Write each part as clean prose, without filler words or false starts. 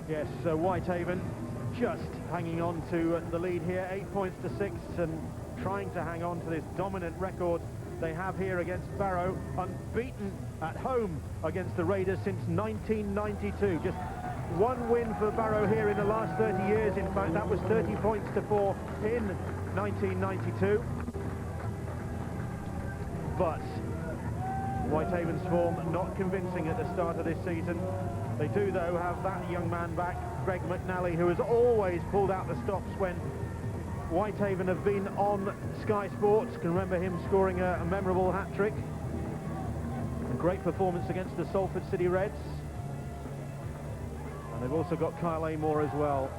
Yes, Whitehaven just hanging on to the lead here, 8 points to 6, and trying to hang on to this dominant record they have here against Barrow, unbeaten at home against the Raiders since 1992. Just one win for Barrow here in the last 30 years. In fact, that was 30 points to 4 in 1992. But Whitehaven's form not convincing at the start of this season. They do, though, have that young man back, Greg McNally, who has always pulled out the stops when Whitehaven have been on Sky Sports. Can remember him scoring a memorable hat-trick. A great performance against the Salford City Reds. And they've also got Kyle Amor as well.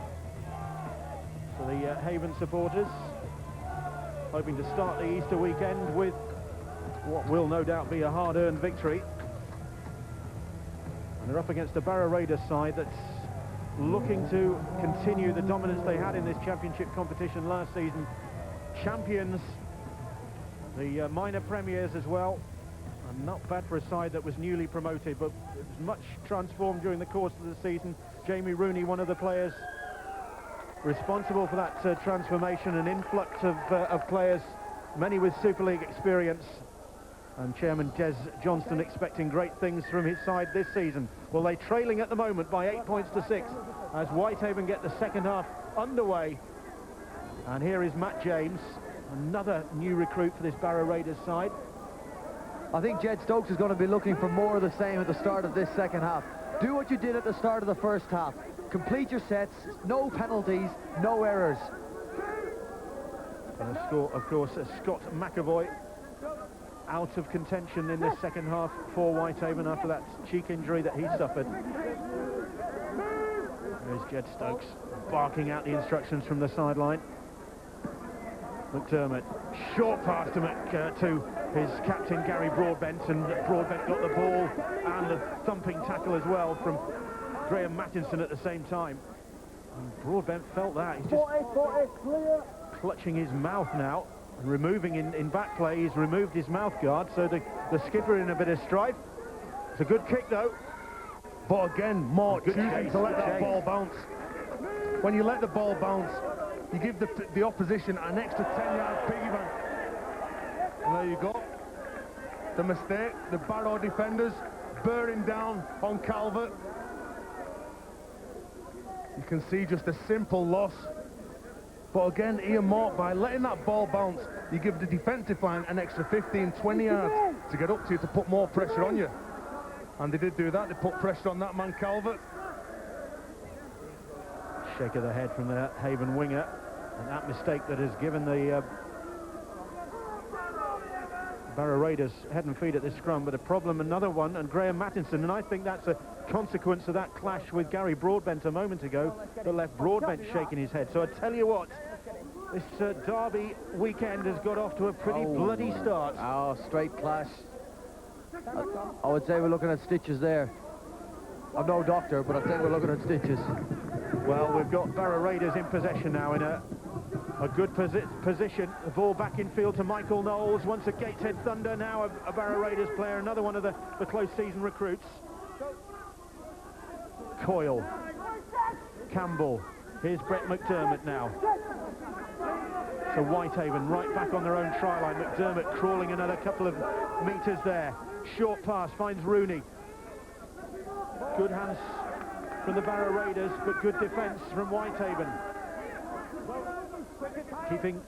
So the Haven supporters hoping to start the Easter weekend with what will no doubt be a hard-earned victory. And they're up against a Barrow Raiders side that's looking to continue the dominance they had in this championship competition last season. Champions, the minor premiers as well, and not bad for a side that was newly promoted, but it was much transformed during the course of the season. Jamie Rooney, one of the players responsible for that transformation and influx of players, many with Super League experience. And Chairman Des Johnston expecting great things from his side this season. Well, they're trailing at the moment by 8 points to 6 as Whitehaven get the second half underway. And here is Matt James, another new recruit for this Barrow Raiders side. I think Jed Stokes is going to be looking for more of the same at the start of this second half. Do what you did at the start of the first half. Complete your sets, no penalties, no errors. And a score, of course, Scott McAvoy out of contention in the second half for Whitehaven after that cheek injury that he suffered. There's Jed Stokes barking out the instructions from the sideline. McDermott, short pass to his captain Gary Broadbent, and Broadbent got the ball and the thumping tackle as well from Graham Mattinson at the same time. And Broadbent felt that. He's just clutching his mouth now. Removing in back play, he's removed his mouth guard, so the skipper in a bit of strife. It's a good kick though. But again, Mark choosing to let that ball bounce. When you let the ball bounce, you give the opposition an extra 10-yard piggyback. And there you go. The mistake, the Barrow defenders bearing down on Calvert. You can see just a simple loss. But again, Ian Mort, by letting that ball bounce, you give the defensive line an extra 15, 20 yards to get up to you to put more pressure on you. And they did do that. They put pressure on that man, Calvert. Shake of the head from the Haven winger. And that mistake that has given the Barrow Raiders head and feet at this scrum, but a problem, another one, and Graham Mattinson. And I think that's a consequence of that clash with Gary Broadbent a moment ago that left Broadbent shaking his head. So I tell you what, this derby weekend has got off to a pretty bloody start. Oh, straight clash. I would say we're looking at stitches there. I'm no doctor, but I think we're looking at stitches. Well, we've got Barrow Raiders in possession now in a good position. The ball back in field to Michael Knowles. Once a Gateshead Thunder, now a Barrow Raiders player, another one of the close season recruits. Coyle, Campbell, here's Brett McDermott now. So Whitehaven right back on their own try line. McDermott crawling another couple of metres there. Short pass finds Rooney. Good hands from the Barrow Raiders, but good defence from Whitehaven. Keeping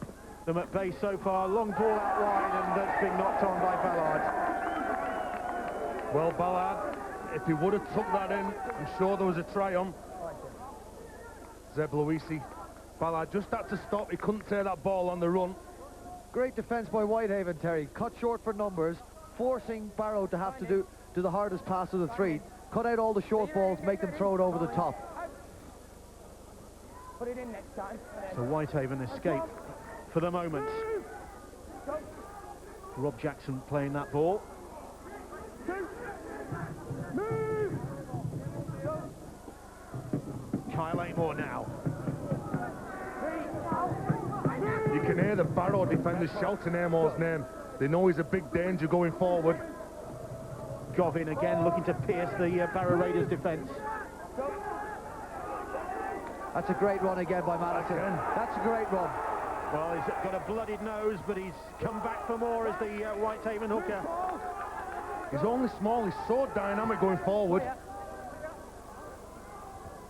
them at bay so far. Long ball out wide, and that's been knocked on by Ballard. Well, Ballard, if he would have took that in, I'm sure there was a try on. Zeb Luisi. Ballard just had to stop. He couldn't take that ball on the run. Great defence by Whitehaven, Terry. Cut short for numbers, forcing Barrow to have to do the hardest pass of the three. Cut out all the short balls, make them throw it over the top. Put it in next time. So Whitehaven escape for the moment. Rob Jackson playing that ball. Kyle Amor now. You can hear the Barrow defenders shouting Amor's name. They know he's a big danger going forward. Govin again looking to pierce the Barrow Raiders defence. That's a great run again by Madison. That's a great run. Well, he's got a bloodied nose, but he's come back for more as the Whitehaven hooker. He's only small, he's so dynamic going forward.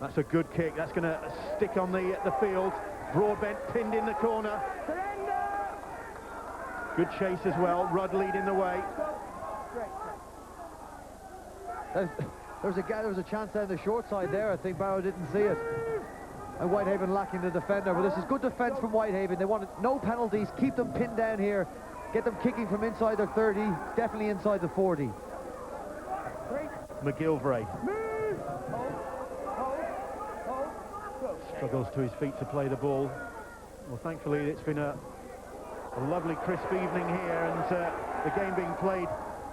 That's a good kick. That's going to stick on the field. Broadbent pinned in the corner. Good chase as well. Rudd leading the way. There was a chance down the short side there. I think Barrow didn't see it. And Whitehaven lacking the defender. But this is good defence from Whitehaven. They wanted no penalties. Keep them pinned down here. Get them kicking from inside their 30. Definitely inside the 40. McGilvray struggles to his feet to play the ball. Well, thankfully it's been a lovely crisp evening here, and the game being played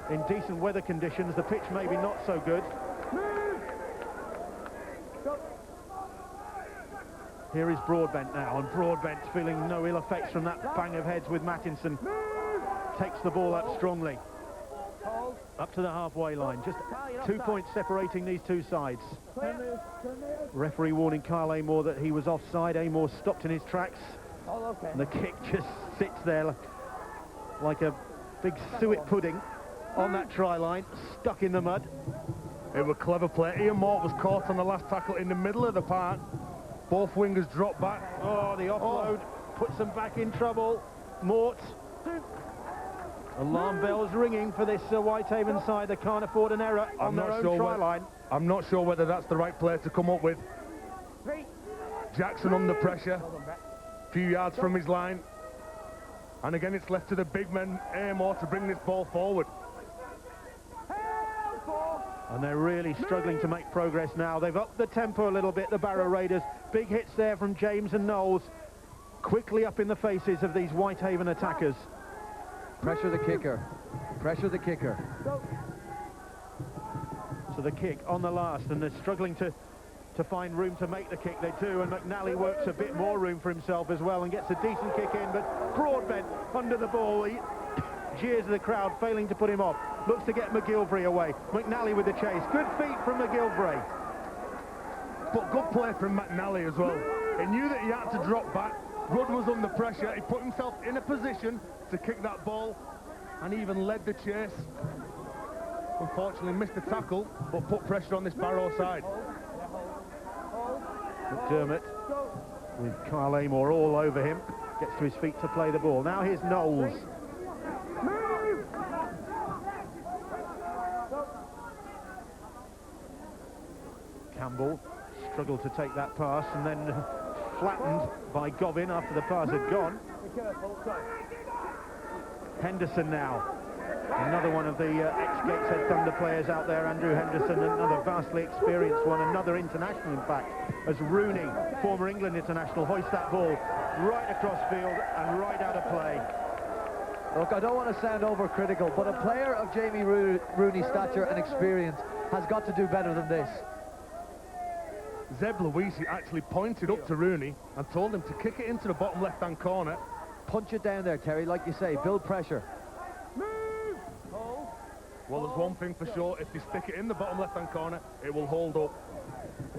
in decent weather conditions. The pitch maybe not so good. Here is Broadbent now, and Broadbent feeling no ill effects from that bang of heads with Mattinson. Takes the ball up strongly. Up to the halfway line, just 2 points separating these two sides. Referee warning Kyle Amor that he was offside. Amor stopped in his tracks, and the kick just sits there like a big suet pudding on that try line, stuck in the mud. It was clever play. Ian Mort was caught on the last tackle in the middle of the park. Both wingers dropped back. Oh, the offload puts them back in trouble. Mort. Alarm bells ringing for this Whitehaven side. They can't afford an error on their own try line. I'm not sure whether that's the right play to come up with. Jackson under pressure, a few yards from his line. And again, it's left to the big men, Amor, to bring this ball forward. And they're really struggling to make progress now. They've upped the tempo a little bit, the Barrow Raiders. Big hits there from James and Knowles. Quickly up in the faces of these Whitehaven attackers. Pressure the kicker. Pressure the kicker. So the kick on the last, and they're struggling to find room to make the kick. They do, and McNally works a bit more room for himself as well and gets a decent kick in, but Broadbent under the ball. He jeers of the crowd, failing to put him off. Looks to get McGilvray away. McNally with the chase. Good feet from McGilvray. But good play from McNally as well. He knew that he had to drop back. Rudd was under pressure. He put himself in a position to kick that ball and even led the chase. Unfortunately missed the tackle, but put pressure on this Barrow side. McDermott with Kyle Amor all over him. Gets to his feet to play the ball. Now here's Knowles. Campbell struggled to take that pass and then flattened by Govin after the pass had gone. Henderson now. Another one of the ex-Gateshead Thunder players out there, Andrew Henderson, another vastly experienced one, another international in fact, as Rooney, former England international, hoists that ball right across field and right out of play. Look, I don't want to sound overcritical, but a player of Jamie Rooney's stature and experience has got to do better than this. Zeb Louisi actually pointed up to Rooney and told him to kick it into the bottom left-hand corner. Punch it down there, Terry, like you say, build pressure. Well, there's one thing for sure, if you stick it in the bottom left-hand corner, it will hold up.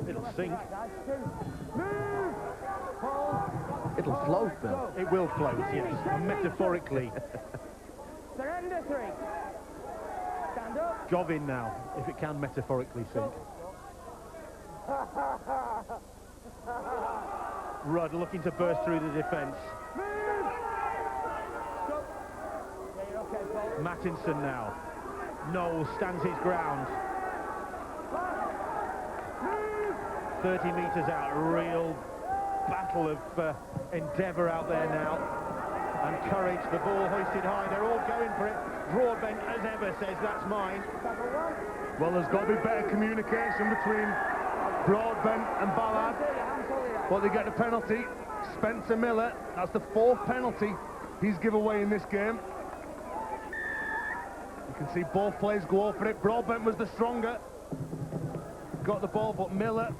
It'll sink. It'll float, Bill. It will float, yes, metaphorically. Surrender 3. Stand up. Govin now, if it can metaphorically sink. Rudd looking to burst through the defence. Mattinson now. Knowles stands his ground. 30 metres out, a real battle of endeavour out there now. And courage, the ball hoisted high, they're all going for it. Broadbent, as ever, says that's mine. Well, there's got to be better communication between Broadbent and Ballard. But they get the penalty. Spencer Miller, that's the 4th penalty he's given away in this game. You can see both players go for it. Broadbent was the stronger. Got the ball, but Miller,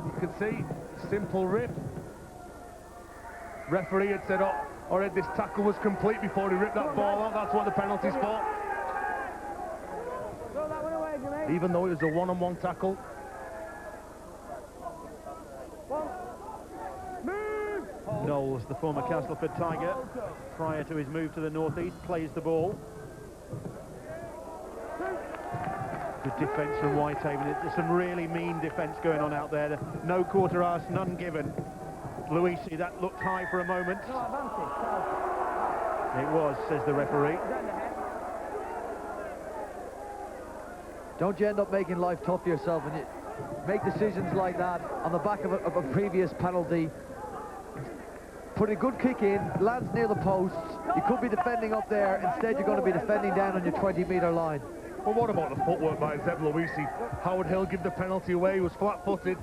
you can see, simple rip. Referee had said, already this tackle was complete before he ripped that ball out. That's what the penalty's for. Even though it was a one-on-one tackle. course, the former Castleford Tiger, prior to his move to the northeast, plays the ball. Good defence from Whitehaven. There's some really mean defence going on out there. No quarter arse, none given. Luisi, that looked high for a moment. It was, says the referee. Don't you end up making life tough for yourself and you make decisions like that on the back of a previous penalty. Put a good kick in, lands near the posts. You could be defending up there. Instead, you're going to be defending down on your 20-metre line. Well, what about the footwork by Zeb Luisi? Howard Hill give the penalty away. He was flat-footed.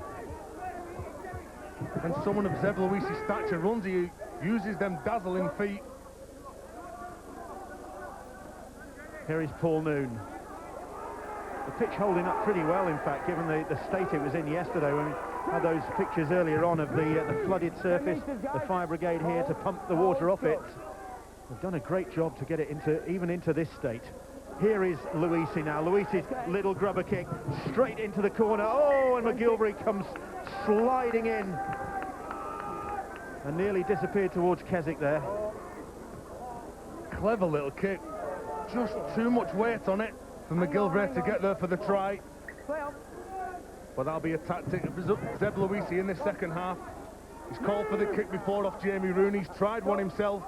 And someone of Zeb Luisi's stature runs, he uses them dazzling feet. Here is Paul Noon. The pitch holding up pretty well, in fact, given the state it was in yesterday. When we had those pictures earlier on of the flooded surface, the fire brigade here to pump the water off it. They've done a great job to get it even into this state. Here is Luisi now. Luisi's little grubber kick straight into the corner. Oh, and McGilvray comes sliding in and nearly disappeared towards Keswick there. Clever little kick. Just too much weight on it for McGilvray to get there for the try. But that'll be a tactic of Zeb Luisi in this second half. He's called for the kick before off Jamie Rooney. He's tried one himself.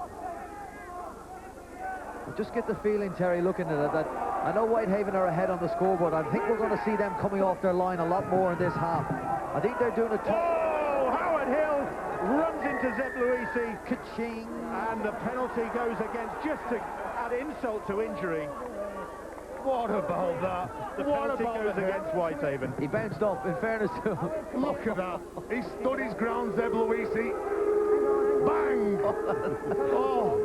I just get the feeling, Terry, looking at it, that I know Whitehaven are ahead on the scoreboard. I think we're going to see them coming off their line a lot more in this half. I think they're doing a tough... Oh, Howard Hill runs into Zeb Luisi. Ka-ching. And the penalty goes against, just to add insult to injury. What about that? The penalty goes against Whitehaven. He bounced off, in fairness to him. Look at that. He stood his ground, Zeb Luisi. Bang! Oh!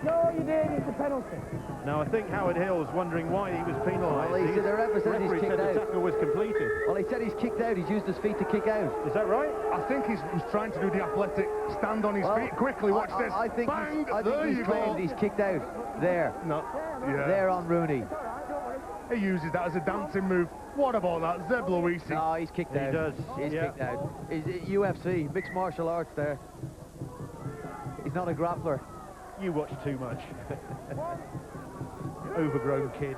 No, you did. It's a penalty. Now, I think Howard Hill was wondering why he was penalised. Well, he said the referee said he's kicked out. The tackle was completed. Well, he said he's kicked out. He's used his feet to kick out. Is that right? I think he's trying to do the athletic stand on his feet quickly. Watch this. I think Bang! he's claimed he's kicked out. There. No. Yeah. There on Rooney. He uses that as a dancing move. What about that? Zeb Luisi. No, he's kicked out. He does. He's kicked out. He's UFC, mixed martial arts there. He's not a grappler. You watch too much. Overgrown kid.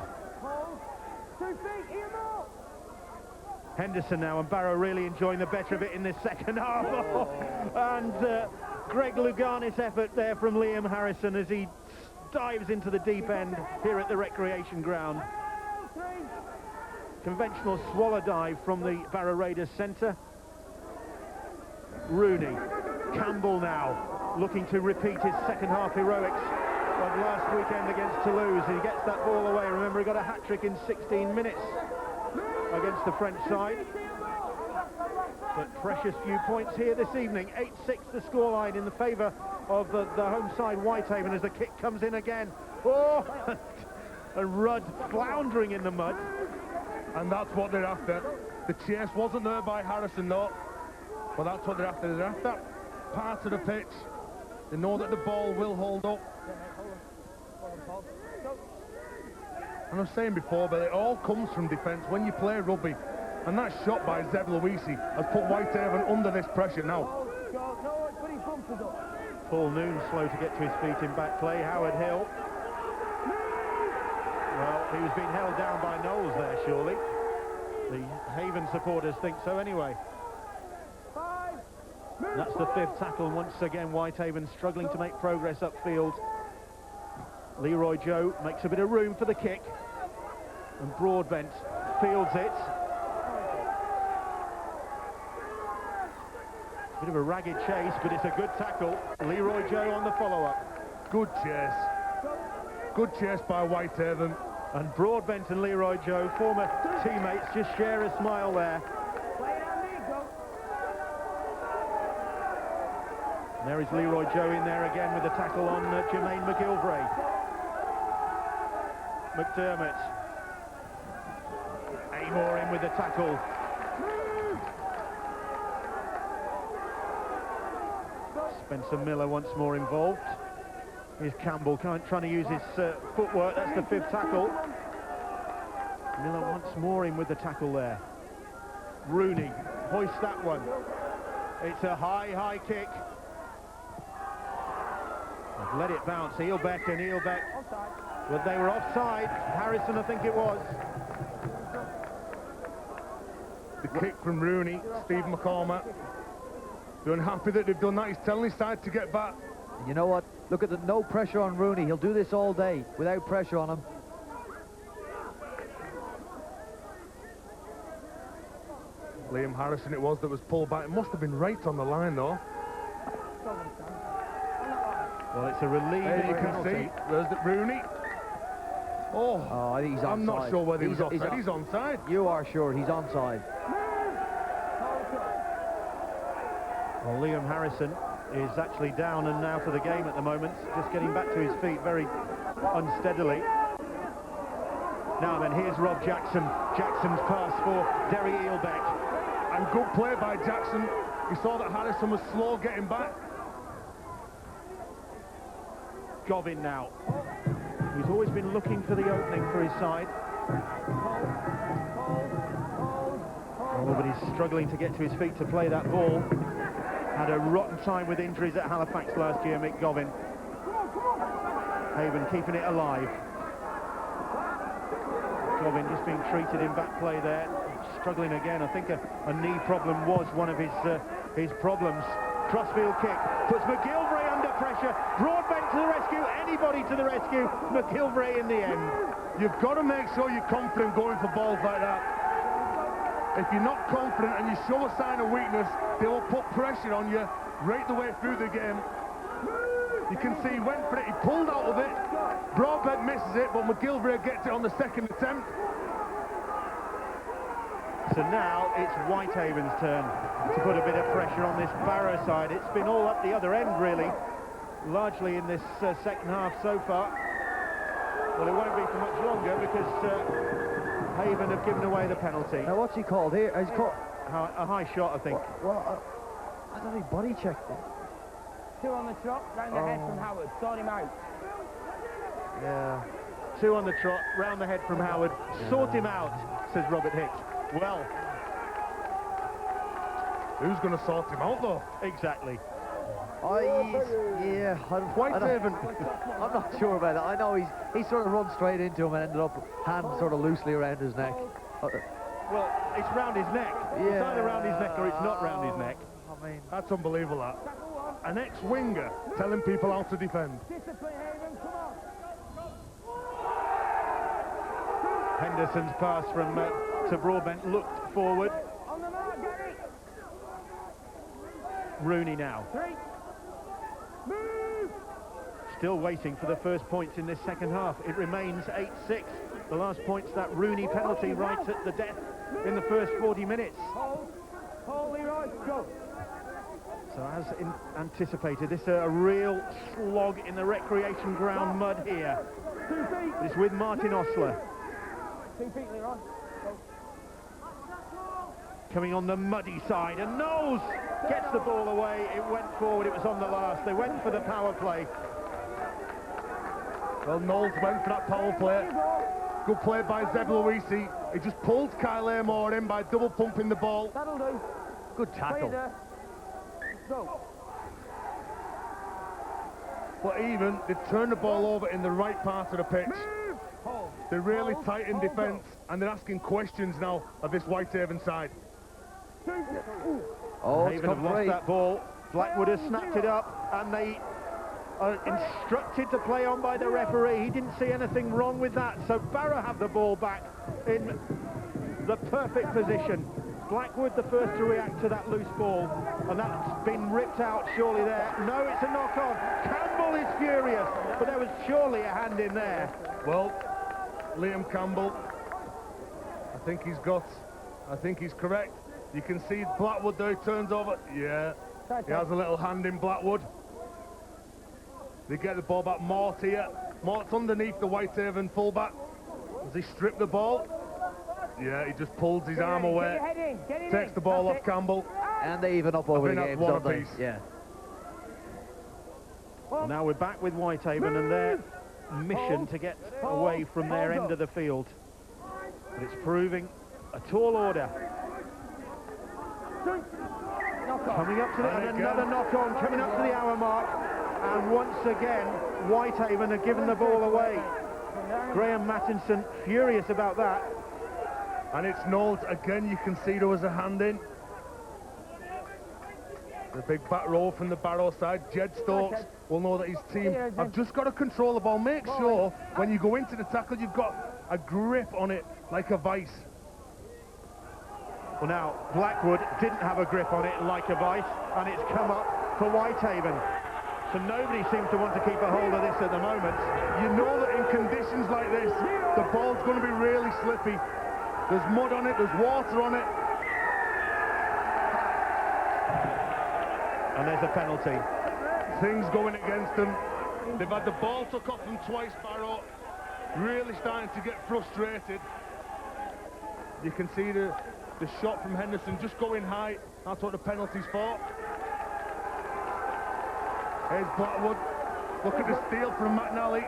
2 feet, earmark. Henderson now, and Barrow really enjoying the better of it in this second half. And Greg Luganis' effort there from Liam Harrison as he dives into the deep end here at the recreation ground. Conventional swallow dive from the Barrow Raiders centre. Rooney. Campbell now, looking to repeat his second half heroics of last weekend against Toulouse. He gets that ball away. Remember, he got a hat-trick in 16 minutes against the French side. But precious few points here this evening. 8-6 the scoreline in the favour of the home side, Whitehaven, as the kick comes in again. Oh, and Rudd floundering in the mud. And that's what they're after. The chase wasn't there by Harrison, though. But that's what they're after. They're after part of the pitch. They know that the ball will hold up. And I was saying before, but it all comes from defence when you play rugby. And that shot by Zeb Luisi has put Whitehaven under this pressure now. Paul Noon slow to get to his feet in back play. Howard Hill. Well, he was being held down by Knowles there, surely. The Haven supporters think so anyway. That's the 5th tackle, and once again Whitehaven struggling to make progress upfield. Leroy Joe makes a bit of room for the kick, and Broadbent fields it. Bit of a ragged chase, but it's a good tackle. Leroy Joe on the follow-up. Good chase. Good chase by Whitehaven. And Broadbent and Leroy Joe, former teammates, just share a smile there. And there is Leroy Joe in there again with the tackle on Jermaine McGilvray. McDermott. Amor in with the tackle. Spencer Miller once more involved. Here's Campbell trying to use his footwork. That's the 5th tackle. Miller once more in with the tackle there. Rooney hoists that one. It's a high kick. They've let it bounce. Eelbeck and Eelbeck. Well, they were offside. Harrison, I think it was. The kick from Rooney, Steve McCormack. They're unhappy that they've done that. He's telling his side to get back. You know what? Look at the no pressure on Rooney. He'll do this all day without pressure on him. Liam Harrison it was that was pulled back. It must have been right on the line, though. Well, it's a relieving There you can penalty. see. There's the Rooney. Oh, I think he's onside. I'm not sure whether he's offside. He's onside. You are sure he's onside. Well, Liam Harrison is actually down and out of the game at the moment, just getting back to his feet very unsteadily. Now then, here's Rob Jackson. Jackson's pass for Derry Eelbeck. And good play by Jackson. He saw that Harrison was slow getting back. Govin now. He's always been looking for the opening for his side. Oh, but he's struggling to get to his feet to play that ball. Had a rotten time with injuries at Halifax last year, Mick Govin. Haven keeping it alive. Govin just being treated in back play there. Struggling again. I think a knee problem was one of his problems. Crossfield kick puts McGilvray under pressure. Broadbent to the rescue. Anybody to the rescue. McGilvray in the end. You've got to make sure you're confident going for balls like that. If you're not confident and you show a sign of weakness, they will put pressure on you right the way through the game. You can see he went for it, he pulled out of it. Broadbent misses it, but McGilvray gets it on the second attempt. So now it's Whitehaven's turn to put a bit of pressure on this Barrow side. It's been all up the other end, really, largely in this second half so far. Well, it won't be for much longer because Haven have given away the penalty. Now, what's he called here? He's called A high shot, I think. Well, I thought he body checked it. 2 on the trot, round the head from Howard. Sort him out. Yeah. 2 on the trot, round the head from Howard. Sort him out, says Robert Hicks. Well, Who's going to sort him out, though? exactly. Whitehaven. I'm not sure about that. I know he sort of run straight into him and ended up hand sort of loosely around his neck. Well, it's round his neck. It's either round his neck or it's not round his neck. I mean, That's unbelievable, that. An ex-winger telling people how to defend. Discipline, Haven, come on. Henderson's pass from to Broadbent looked forward. On the mark, Gary. Rooney now. 3. Move. Still waiting for the first points in this second half. It remains 8-6. The last point's that Rooney penalty right at the death in the first 40 minutes. Hold, Leroy, go. So as anticipated, this is a real slog in the recreation ground mud here. 2 feet. It's with Martin Osler. 2 feet, Leroy. Go. Coming on the muddy side, and Knowles gets the ball away. It went forward, it was on the last. They went for the power play. Well, Knowles went for that power play. Good play by Zeb Luisi. He just pulled Kyle Amor in by double pumping the ball. That'll do. good tackle. Go. But even, they turned the ball over in the right part of the pitch. Hold. They're really tight in defence, and they're asking questions now of this Whitehaven side. 2. Oh, it's Haven have come lost free. that ball. Blackwood has snapped it up, and they are instructed to play on by the referee. He didn't see anything wrong with that, so Barrow have the ball back in the perfect position. Blackwood the first to react to that loose ball, and that's been ripped out surely there. No, it's a knock-on. Campbell is furious, but there was surely a hand in there. Well, Liam Campbell, I think he's correct. You can see Blackwood there, he turns over. Yeah, he has a little hand in Blackwood. They get the ball back. Mort here. Mort's underneath the Whitehaven fullback. Does he strip the ball? Yeah, he just pulls his arm away. Takes the ball off Campbell. And they even up over the think game, that's one don't they? apiece. Yeah. Well, now we're back with Whitehaven and their mission to get away from their end of the field. But it's proving a tall order. Coming up to the, and another knock-on, coming up to the hour mark. And once again, Whitehaven have given the ball away. Graham Mattinson furious about that. And it's Knowles again. You can see there was a hand in. The big back row from the Barrow side. Jed Stokes will know that his team have just got to control the ball. Make sure when you go into the tackle you've got a grip on it like a vice. Well, now Blackwood didn't have a grip on it like a vice, and it's come up for Whitehaven. So nobody seems to want to keep a hold of this at the moment. You know that in conditions like this, the ball's going to be really slippy. There's mud on it, there's water on it. And there's a penalty. Things going against them. They've had the ball took off them twice, Barrow. Really starting to get frustrated. You can see the shot from Henderson just going high. That's what the penalty's for. Here's Blackwood. Look at the steal from McNally.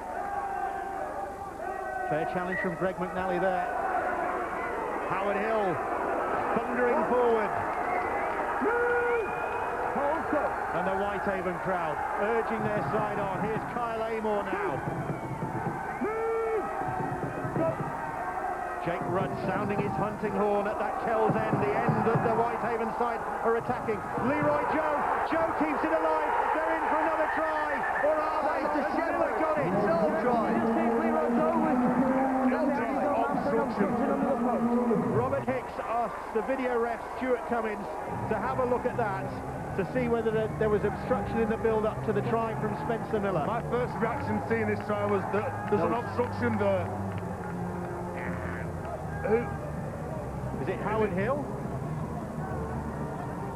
Fair challenge from Greg McNally there. Howard Hill thundering forward. And the Whitehaven crowd urging their side on. Here's Kyle Amor now. Jake Rudd sounding his hunting horn at that Kells end. The end of the Whitehaven side are attacking. Leroy Joe. Joe keeps it alive. They're in for another try. Or are they? It's a Never got it. No try. Robert Hicks asked the video ref Stuart Cummins to have a look at that to see whether there was obstruction in the build-up to the try from Spencer Miller. My first reaction seeing this try was that there's an obstruction there. Is it Howard Hill?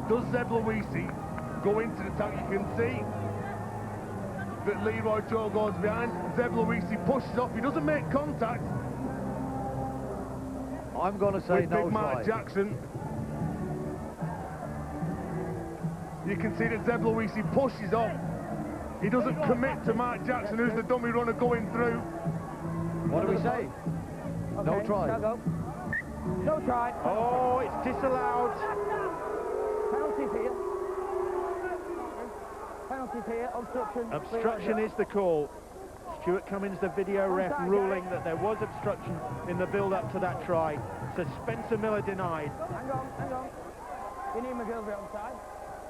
Does Zeb Louisi go into the tackle? You can see that Leroy Joe goes behind. Zeb Louisi pushes off. He doesn't make contact. I'm going to say with no big try. Mark Jackson. You can see that Zeb Louisi pushes off. He doesn't commit to Mark Jackson, who's the dummy runner going through. What do we say? No try. No try. Oh, it's disallowed. Penalties here. Penalties here. Obstruction. Obstruction is the call. Stuart Cummins, the video ref, ruling that there was obstruction in the build-up to that try. So Spencer Miller denied. Hang on. You need McGilvery on side.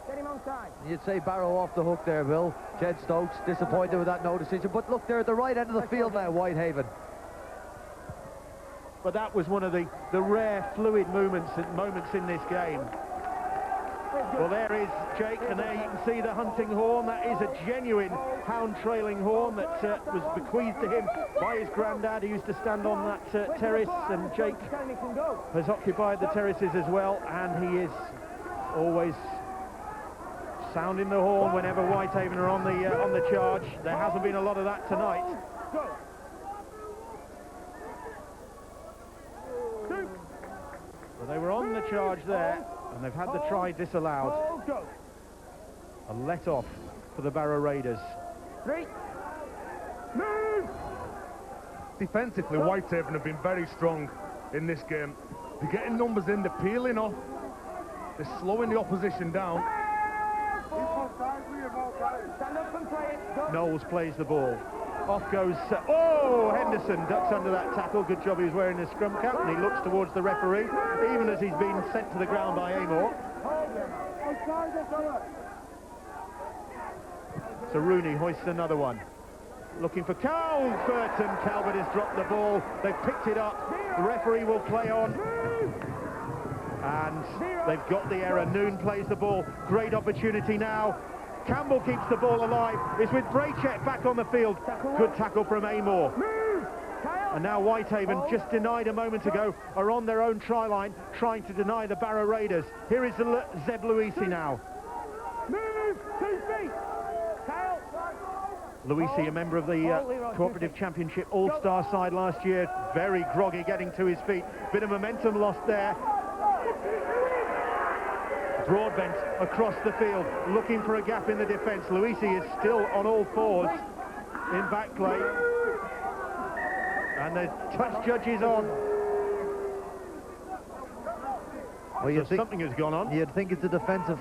Get him on side. You'd say Barrow off the hook there, Bill. Jed Stokes disappointed with that no decision. But look, they're at the right end of the field now, Whitehaven. But that was one of the rare fluid moments in this game. Well, there is Jake, and there you can see the hunting horn. That is a genuine hound trailing horn that was bequeathed to him by his granddad, who used to stand on that terrace, and Jake has occupied the terraces as well, and he is always sounding the horn whenever Whitehaven are on the charge. There hasn't been a lot of that tonight. Well, they were on the charge there, and they've had the try disallowed. A let-off for the Barrow Raiders. Defensively, Whitehaven have been very strong in this game. They're getting numbers in, they're peeling off, they're slowing the opposition down. Knowles plays the ball. Off goes... Henderson ducks under that tackle. Good job he was wearing his scrum cap, and he looks towards the referee, even as he's been sent to the ground by Amor. So Rooney hoists another one. Looking for Calvert, and Calvert has dropped the ball. They've picked it up. The referee will play on. And they've got the error. Noon plays the ball. Great opportunity now. Campbell keeps the ball alive. It's with Braychek back on the field. Good tackle from Amor. And now Whitehaven, just denied a moment ago, are on their own try line, trying to deny the Barrow Raiders. Here is Zeb Louisi now. Louisi, a member of the Cooperative Championship All-Star side last year, very groggy getting to his feet. Bit of momentum lost there. Broadbent across the field, looking for a gap in the defence. Louisi is still on all fours in back play. And the touch judge is on. Well, so something has gone on. You'd think it's a defensive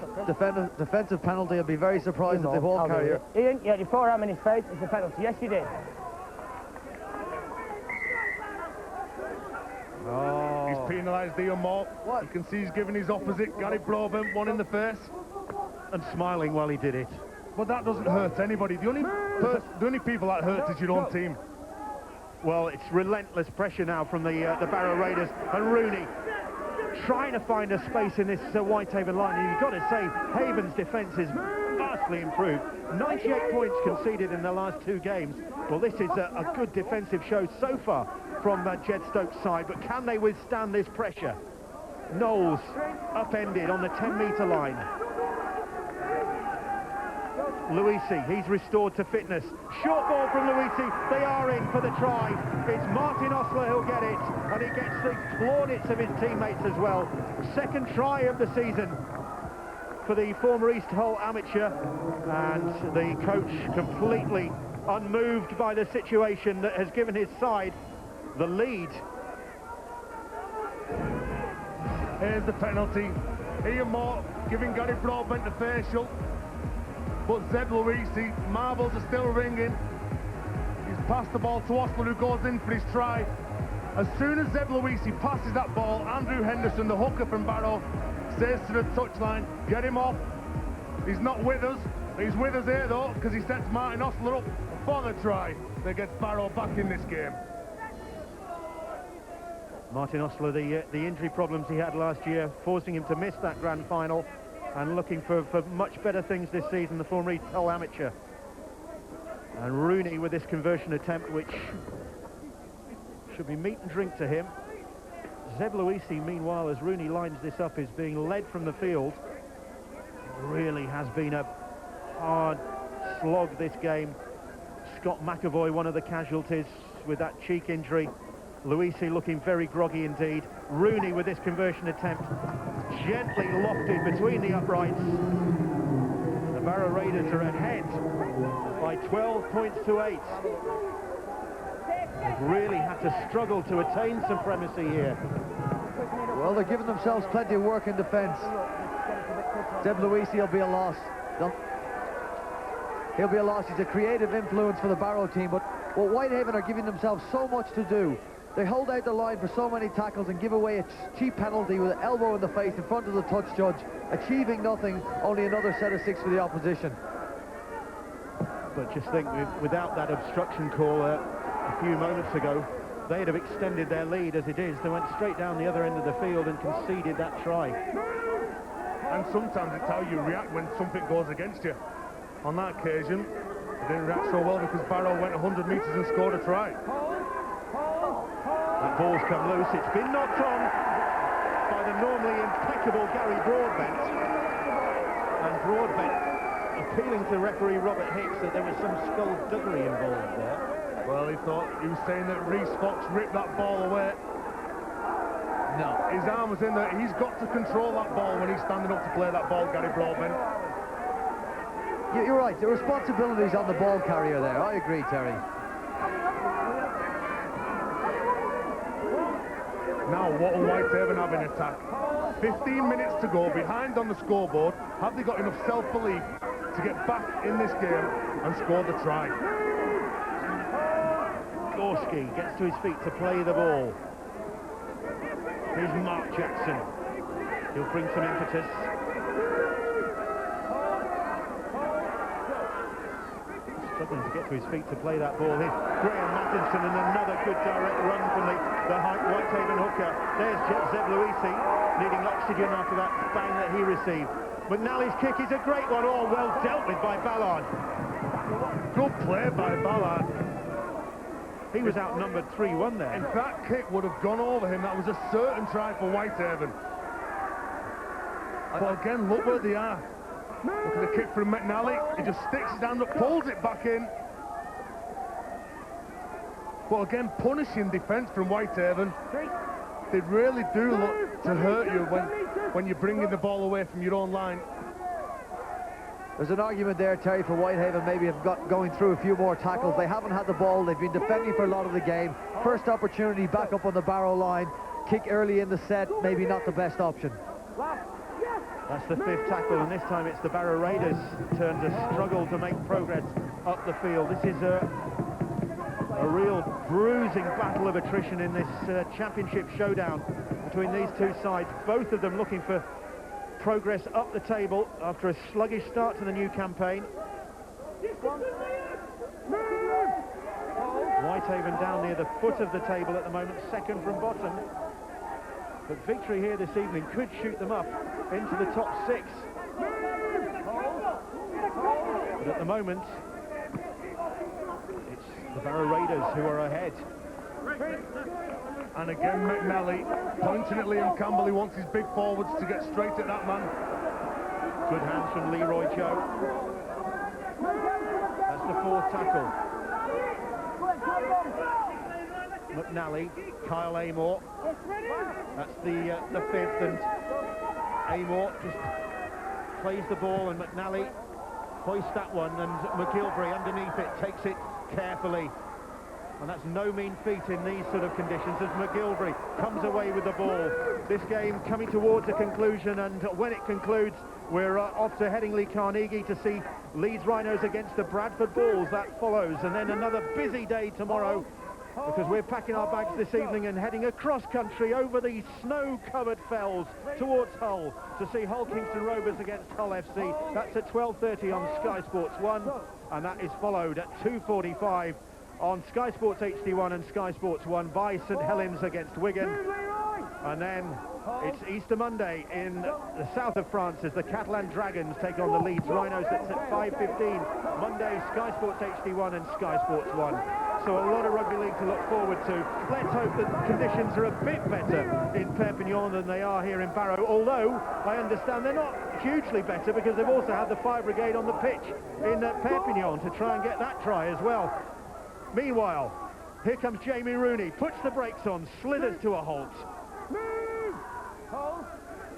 penalty. I'd be very surprised if the ball carrier... Ian, you had your forearm in his face. It's a penalty. Yes, you did. Oh. He's penalised Ian Moore. What? You can see he's giving his opposite, Gary Broadbent, one in the face. And smiling while he did it. But that doesn't hurt anybody. The only people that hurts is your own team. Well, it's relentless pressure now from the Barrow Raiders, and Rooney trying to find a space in this Whitehaven line. And you've got to say, Haven's defence is vastly improved. 98 points conceded in the last 2 games. Well, this is a good defensive show so far from Jed Stokes' side, but can they withstand this pressure? Knowles upended on the 10-metre line. Luisi, he's restored to fitness. Short ball from Luisi. They are in for the try. It's Martin Osler who'll get it, and he gets the plaudits of his teammates as well. Second try of the season for the former East Hull amateur, and the coach completely unmoved by the situation that has given his side the lead. Here's the penalty. Ian Moore giving Gary Broadbent the facial. But Zeb Luisi, marbles are still ringing. He's passed the ball to Osler, who goes in for his try. As soon as Zeb Luisi passes that ball, Andrew Henderson, the hooker from Barrow, says to the touchline, get him off. He's not with us. He's with us here, though, because he sets Martin Osler up for the try that gets Barrow back in this game. Martin Osler, the injury problems he had last year, forcing him to miss that grand final, and looking for much better things this season, the former East Hull amateur. And Rooney with this conversion attempt, which should be meat and drink to him. Zeb Luisi, meanwhile, as Rooney lines this up, is being led from the field. It really has been a hard slog, this game. Scott McAvoy, one of the casualties with that cheek injury. Luisi looking very groggy indeed. Rooney with this conversion attempt, gently lofted between the uprights. The Barrow Raiders are ahead by 12 points to 8. They've really had to struggle to attain supremacy here. Well, they're giving themselves plenty of work in defence. Zeb Luisi will be a loss. He'll be a loss. He's a creative influence for the Barrow team, but Whitehaven are giving themselves so much to do. They hold out the line for so many tackles and give away a cheap penalty with an elbow in the face in front of the touch judge, achieving nothing, only another set of 6 for the opposition. But just think, without that obstruction call a few moments ago, they'd have extended their lead as it is. They went straight down the other end of the field and conceded that try. And sometimes it's how you react when something goes against you. On that occasion, they didn't react so well because Barrow went 100 metres and scored a try. That ball's come loose. It's been knocked on by the normally impeccable Gary Broadbent. And Broadbent appealing to referee Robert Hicks that there was some skullduggery involved there. Well, he was saying that Reece Fox ripped that ball away. No. His arm was in there. He's got to control that ball when he's standing up to play that ball, Gary Broadbent. You're right, the responsibility's on the ball carrier there. I agree, Terry. Now, what will Whitehaven have in attack? 15 minutes to go, behind on the scoreboard. Have they got enough self-belief to get back in this game and score the try? Gorski gets to his feet to play the ball. Here's Mark Jackson. He'll bring some impetus. Struggling to get to his feet to play that ball. Here's Graham Mattinson, and another good direct run from the Whitehaven hooker. There's Zeb Luisi needing oxygen after that bang that he received. McNally's kick is a great one. Oh, well dealt with by Ballard. Good play by Ballard. He was outnumbered 3-1 there. If that kick would have gone over him, that was a certain try for Whitehaven. But again, look where they are. Look at the kick from McNally. He just sticks his hand up, pulls it back in. But again, punishing defence from Whitehaven. They really do look to hurt you when you're bringing the ball away from your own line. There's an argument there, Terry, for Whitehaven maybe have got going through a few more tackles. They haven't had the ball. They've been defending for a lot of the game. First opportunity back up on the Barrow line. Kick early in the set, maybe not the best option. That's the 5th tackle, and this time it's the Barrow Raiders' turn to struggle to make progress up the field. This is a real bruising battle of attrition in this championship showdown between these two sides, both of them looking for progress up the table after a sluggish start to the new campaign. Whitehaven down near the foot of the table at the moment, second from bottom. But victory here this evening could shoot them up into the top 6. But at the moment, it's the Barrow Raiders who are ahead. And again, McNally pointing at Liam Campbell. He wants his big forwards to get straight at that man. Good hands from Leroy Joe. That's the 4th tackle. McNally, Kyle Amor. That's the 5th, and Amor just plays the ball, and McNally hoists that one, and McGilvery underneath it takes it carefully. And that's no mean feat in these sort of conditions as McGilvery comes away with the ball. This game coming towards a conclusion, and when it concludes, we're off to Headingley Carnegie to see Leeds Rhinos against the Bradford Bulls. That follows, and then another busy day tomorrow, because we're packing our bags this evening and heading across country over the snow-covered fells towards Hull to see Hull Kingston Rovers against Hull FC. That's at 12:30 on Sky Sports 1, and that is followed at 2:45 on Sky Sports HD1 and Sky Sports 1 by St Helens against Wigan. And then it's Easter Monday in the south of France as the Catalan Dragons take on the Leeds Rhinos. That's at 5:15 Monday, Sky Sports HD1 and Sky Sports 1. So a lot of rugby league to look forward to. Let's hope that conditions are a bit better in Perpignan than they are here in Barrow, although I understand they're not hugely better because they've also had the Fire Brigade on the pitch in Perpignan to try and get that try as well. Meanwhile, here comes Jamie Rooney, puts the brakes on, slithers to a halt.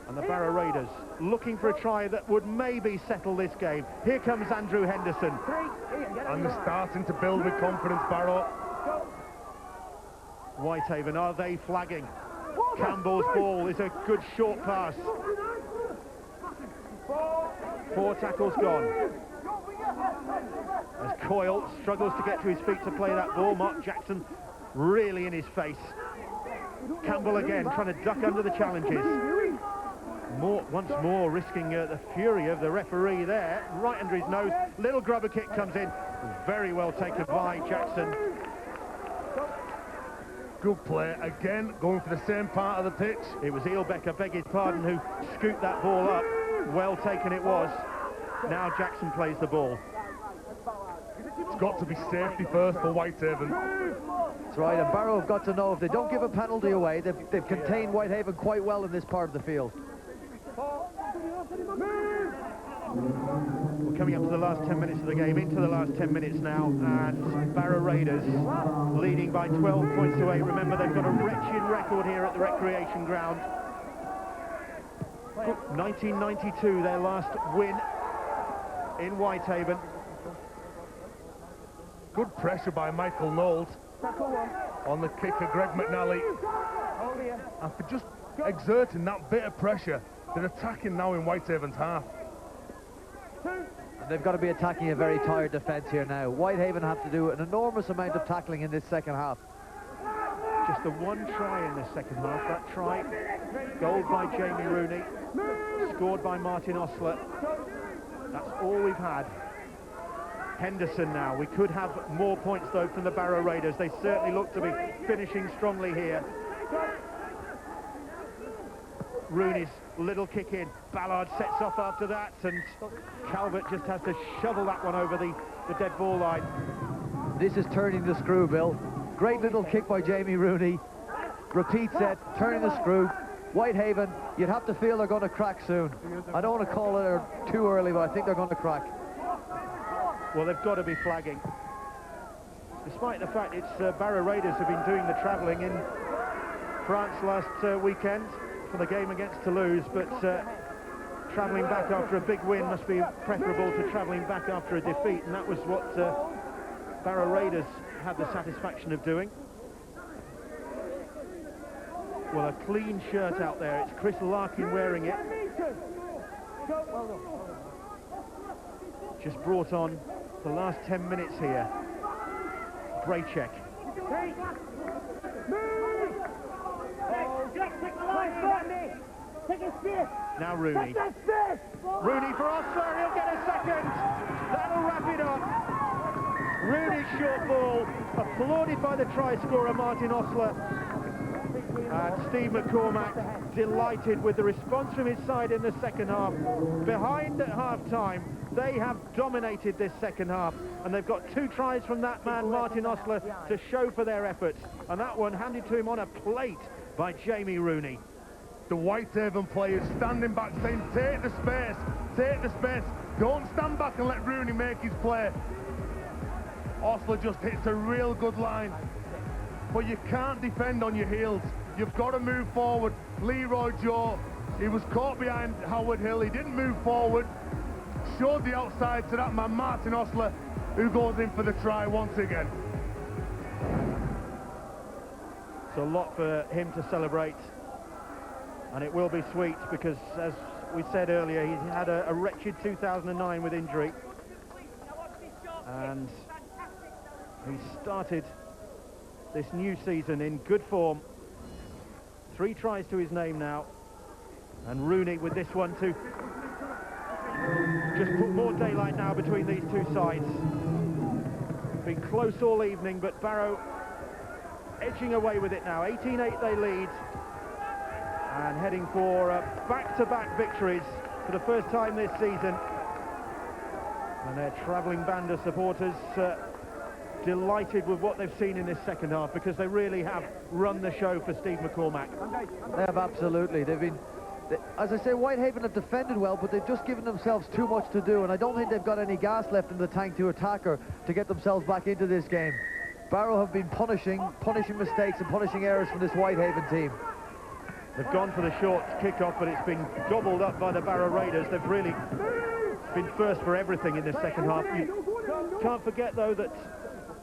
And the Barrow Raiders looking for a try that would maybe settle this game. Here comes Andrew Henderson. And they're starting to build with confidence, Barrow. Whitehaven, are they flagging? Campbell's ball is a good short pass. 4 tackles gone. As Coyle struggles to get to his feet to play that ball, Mark Jackson really in his face. Campbell again trying to duck under the challenges. Once more risking the fury of the referee there, right under his nose. Little grubber kick comes in, very well taken by Jackson. Good play, again, going for the same part of the pitch. It was Eelbeck, I beg his pardon, who scooped that ball up. Well taken it was. Now Jackson plays the ball. It's got to be safety first for Whitehaven. That's right, and Barrow have got to know if they don't give a penalty away, they've contained Whitehaven quite well in this part of the field. We're coming up to the last 10 minutes of the game, into the last 10 minutes now, and Barrow Raiders leading by 12 points to 8. Remember, they've got a wretched record here at the recreation ground. 1992, their last win in Whitehaven. Good pressure by Michael Knowles on the kicker, Greg McNally. And for just exerting that bit of pressure, they're attacking now in Whitehaven's half. And they've got to be attacking a very tired defence here now. Whitehaven have to do an enormous amount of tackling in this second half. Just the one try in the second half. That try, goal by Jamie Rooney, scored by Martin Osler. That's all we've had. Henderson now. We could have more points though from the Barrow Raiders. They certainly look to be finishing strongly here. Rooney's little kick in. Ballard sets off after that, and Calvert just has to shovel that one over the dead ball line. This is turning the screw, Bill. Great little kick by Jamie Rooney. Repeat set, turning the screw. Whitehaven, you'd have to feel they're going to crack soon. I don't want to call it too early, but I think they're going to crack. Well, they've got to be flagging. Despite the fact it's Barrow Raiders have been doing the travelling in France last weekend for the game against Toulouse, but travelling back after a big win must be preferable to travelling back after a defeat, and that was what Barrow Raiders had the satisfaction of doing. Well, a clean shirt out there. It's Chris Larkin wearing it. Just brought on the last 10 minutes here. Braychek. Now Rooney. Rooney for Osler, he'll get a second. That'll wrap it up. Rooney's short ball, applauded by the try scorer Martin Osler. And Steve McCormack delighted with the response from his side in the second half. Behind at half-time, they have dominated this second half, and they've got 2 tries from that man, Martin Osler, to show for their efforts. And that one handed to him on a plate by Jamie Rooney. The Whitehaven players standing back saying, take the space, take the space. Don't stand back and let Rooney make his play. Osler just hits a real good line. But you can't defend on your heels. You've got to move forward. Leroy Joe, he was caught behind Howard Hill. He didn't move forward. Showed the outside to that man, Martin Osler, who goes in for the try once again. It's a lot for him to celebrate. And it will be sweet because, as we said earlier, he had a wretched 2009 with injury. And he started this new season in good form. 3 tries to his name now. And Rooney with this one to just put more daylight now between these 2 sides. Been close all evening, but Barrow edging away with it now. 18-8 they lead. And heading for back-to-back victories for the first time this season. And their travelling band of supporters delighted with what they've seen in this second half, because they really have run the show for Steve McCormack. They have, absolutely. They've been, as I say, Whitehaven have defended well, but they've just given themselves too much to do, and I don't think they've got any gas left in the tank to attack or to get themselves back into this game. Barrow have been punishing mistakes and punishing errors from this Whitehaven team. They've gone for the short kick-off, but it's been gobbled up by the Barrow Raiders. They've really been first for everything in the second half. You can't forget, though, that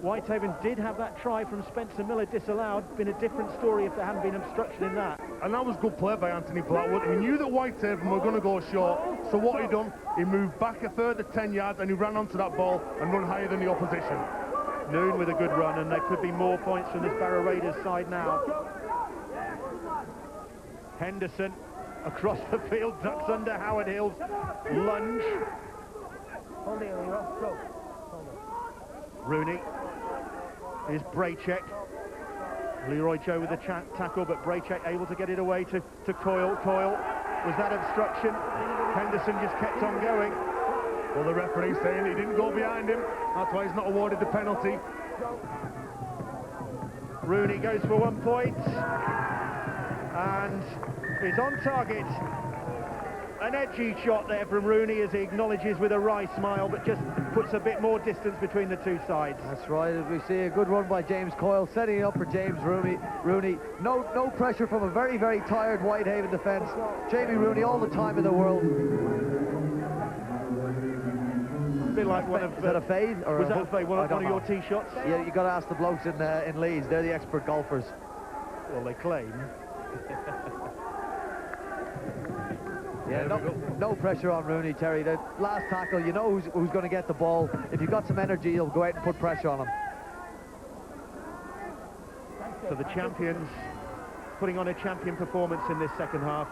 Whitehaven did have that try from Spencer Miller disallowed. Been a different story if there hadn't been obstruction in that. And that was good play by Anthony Blackwood. He knew that Whitehaven were going to go short, so what he done, he moved back a further 10 yards and he ran onto that ball and run higher than the opposition. Noon with a good run, and there could be more points from this Barrow Raiders side now. Henderson across the field, ducks under Howard Hill's lunge. Rooney. Here's Braychek. Leroy Joe with the tackle, but Braychek able to get it away to Coyle. Coyle, was that obstruction? Henderson just kept on going. Well, the referee's saying he didn't go behind him. That's why he's not awarded the penalty. Rooney goes for 1 point. And is on target. An edgy shot there from Rooney as he acknowledges with a wry smile, but just puts a bit more distance between the 2 sides. That's right, as we see a good run by James Coyle, setting it up for James Rooney. No pressure from a very, very tired Whitehaven defence. Jamie Rooney all the time in the world. A bit like one of... Is that a fade? Or was that a fade? One of your tee shots? Yeah, you got to ask the blokes in Leeds. They're the expert golfers. Well, they claim. Yeah, no pressure on Rooney, Terry. The last tackle, you know who's going to get the ball. If you've got some energy, you'll go out and put pressure on him. So the champions putting on a champion performance in this second half.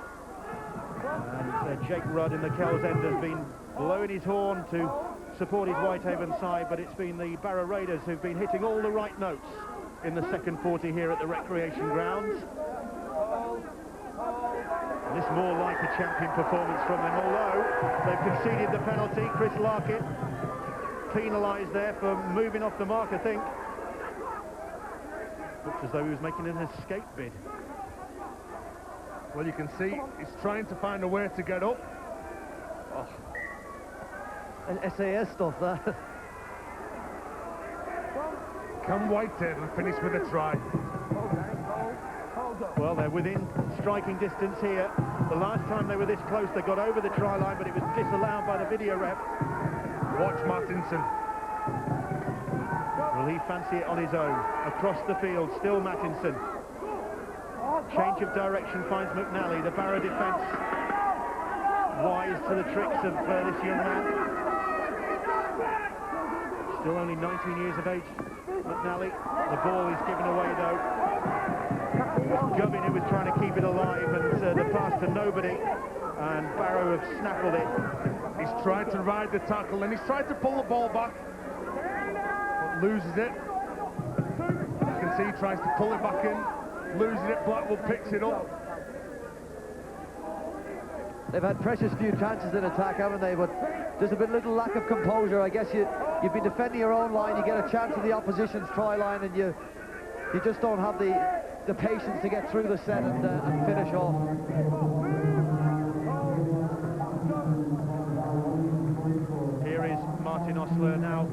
And Jake Rudd in the Kells End has been blowing his horn to support his Whitehaven side, but it's been the Barrow Raiders who've been hitting all the right notes in the second 40 here at the recreation grounds. And this more like a champion performance from them, although they've conceded the penalty. Chris Larkin penalised there for moving off the mark, I think. Looks as though he was making an escape bid. Well, you can see he's trying to find a way to get up. Oh. SAS stuff, that. Can Whitehaven finish with a try? Well, they're within striking distance here. The last time they were this close, they got over the try line, but it was disallowed by the video ref. Watch Mattinson. Will he fancy it on his own? Across the field, still Mattinson. Change of direction finds McNally. The Barrow defence wise to the tricks of this young man. Still only 19 years of age, McNally. The ball is given away though. Gubbin who was trying to keep it alive, and the pass to nobody, and Barrow have snaffled it. He's tried to ride the tackle and he's tried to pull the ball back, but loses it. You can see he tries to pull it back in, loses it. Blackwood picks it up. They've had precious few chances in attack, haven't they? But there's a bit little lack of composure. I guess you've been defending your own line, you get a chance at the opposition's try line, and you just don't have the patience to get through the set and finish off. Here is Martin Osler now,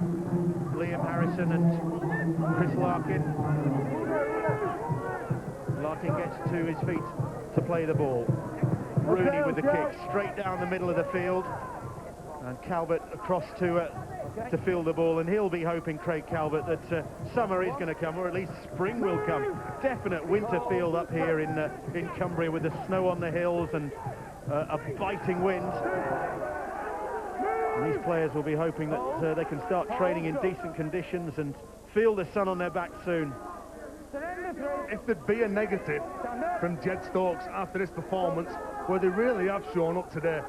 Liam Harrison and Chris Larkin. Larkin gets to his feet to play the ball. Rooney with the kick straight down the middle of the field, and Calvert across to field the ball, and he'll be hoping, Craig Calvert, that summer is going to come, or at least spring will come. Definite winter field up here in Cumbria, with the snow on the hills and a biting wind. And these players will be hoping that they can start training in decent conditions and feel the sun on their back soon. If there'd be a negative from Jed Stokes after this performance, where they really have shown up today,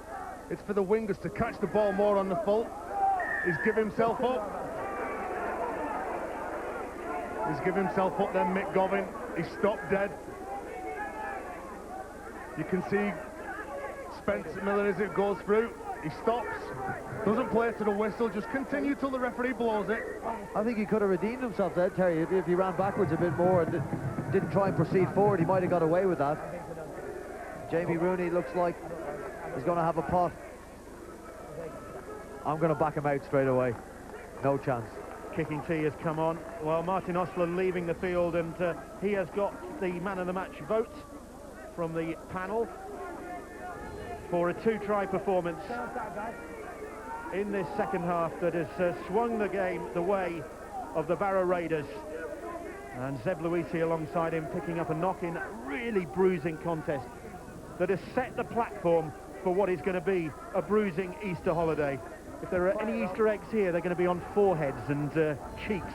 it's for the wingers to catch the ball more on the full. He's given himself up. He's given himself up then, Mick Govin. He stopped dead. You can see Spencer Miller as it goes through. He stops, doesn't play to the whistle, just continue till the referee blows it. I think he could have redeemed himself there, Terry, if he ran backwards a bit more and didn't try and proceed forward. He might have got away with that. Jamie Rooney looks like he's going to have a pot. I'm going to back him out straight away. No chance. Kicking tee has come on. Well, Martin Osler leaving the field, and he has got the man of the match vote from the panel for a two-try performance in this second half that has swung the game the way of the Barrow Raiders. And Zeb Luisi alongside him, picking up a knock in a really bruising contest that has set the platform for what is going to be a bruising Easter holiday. If there are any Easter eggs here, they're going to be on foreheads and cheeks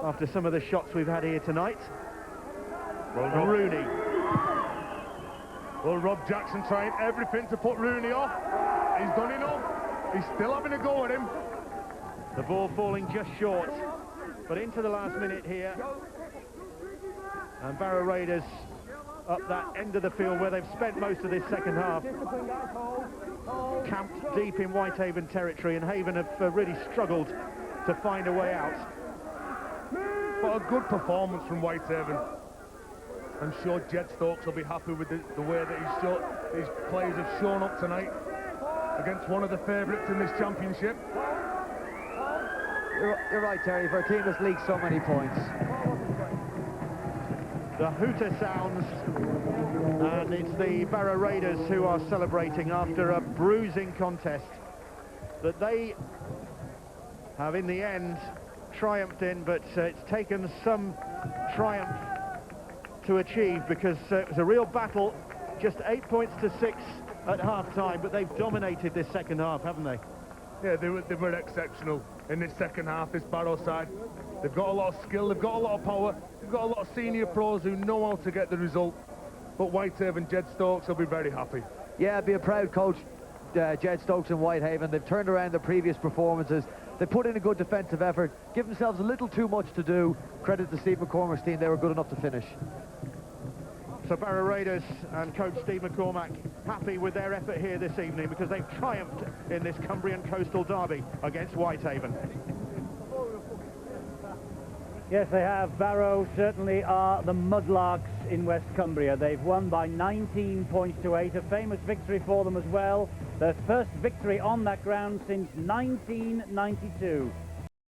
after some of the shots we've had here tonight. Well, Rooney. Well, Rob Jackson trying everything to put Rooney off. He's done enough. He's still having a go at him. The ball falling just short, but into the last minute here. And Barrow Raiders up that end of the field where they've spent most of this second half, camped deep in Whitehaven territory, and Haven have really struggled to find a way out. But a good performance from Whitehaven. I'm sure Jed Stokes will be happy with the way that his players have shown up tonight against one of the favourites in this championship. You're right, Terry, for a team that's leaked so many points. The hooter sounds, and it's the Barrow Raiders who are celebrating after a bruising contest that they have in the end triumphed in, but it's taken some triumph to achieve, because it was a real battle, just 8 points to 6 at half-time, but they've dominated this second half, haven't they? Yeah, they were exceptional in this second half, this Barrow side. They've got a lot of skill, they've got a lot of power, they've got a lot of senior pros who know how to get the result. But Whitehaven, Jed Stokes will be very happy. Yeah, be a proud coach, Jed Stokes and Whitehaven. They've turned around the previous performances. They put in a good defensive effort, give themselves a little too much to do. Credit to Steve McCormack's team, they were good enough to finish. So Barrow Raiders and coach Steve McCormack happy with their effort here this evening, because they've triumphed in this Cumbrian Coastal Derby against Whitehaven. Yes, they have. Barrow certainly are the mudlarks in West Cumbria. They've won by 19 points to 8, a famous victory for them as well. Their first victory on that ground since 1992.